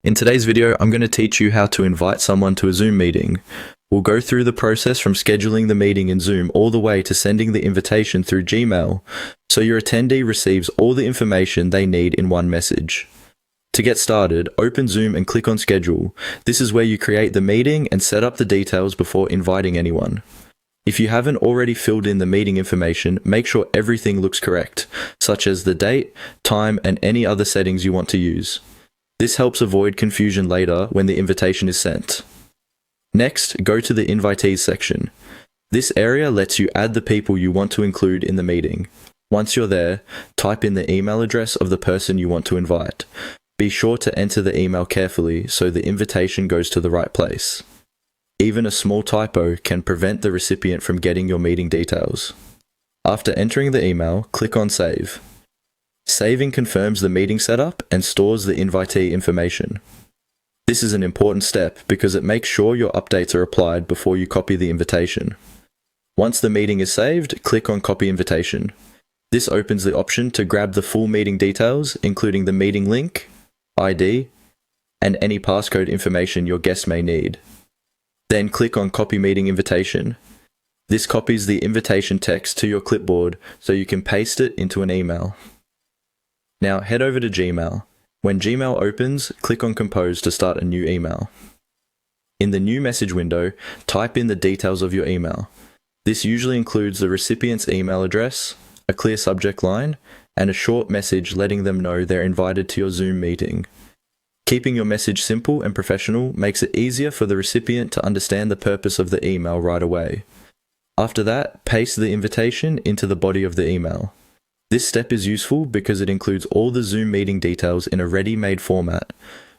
In today's video, I'm going to teach you how to invite someone to a Zoom meeting. We'll go through the process from scheduling the meeting in Zoom all the way to sending the invitation through Gmail, so your attendee receives all the information they need in one message. To get started, open Zoom and click on Schedule. This is where you create the meeting and set up the details before inviting anyone. If you haven't already filled in the meeting information, make sure everything looks correct, such as the date, time, and any other settings you want to use. This helps avoid confusion later when the invitation is sent. Next, go to the Invitees section. This area lets you add the people you want to include in the meeting. Once you're there, type in the email address of the person you want to invite. Be sure to enter the email carefully so the invitation goes to the right place. Even a small typo can prevent the recipient from getting your meeting details. After entering the email, click on Save. Saving confirms the meeting setup and stores the invitee information. This is an important step because it makes sure your updates are applied before you copy the invitation. Once the meeting is saved, click on Copy Invitation. This opens the option to grab the full meeting details, including the meeting link, ID, and any passcode information your guest may need. Then click on Copy Meeting Invitation. This copies the invitation text to your clipboard so you can paste it into an email. Now head over to Gmail. When Gmail opens, click on Compose to start a new email. In the new message window, type in the details of your email. This usually includes the recipient's email address, a clear subject line, and a short message letting them know they're invited to your Zoom meeting. Keeping your message simple and professional makes it easier for the recipient to understand the purpose of the email right away. After that, paste the invitation into the body of the email. This step is useful because it includes all the Zoom meeting details in a ready-made format,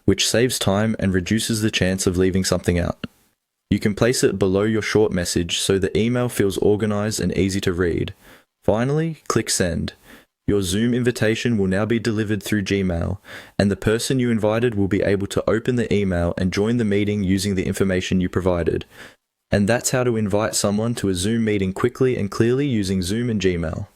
which saves time and reduces the chance of leaving something out. You can place it below your short message so the email feels organized and easy to read. Finally, click Send. Your Zoom invitation will now be delivered through Gmail, and the person you invited will be able to open the email and join the meeting using the information you provided. And that's how to invite someone to a Zoom meeting quickly and clearly using Zoom and Gmail.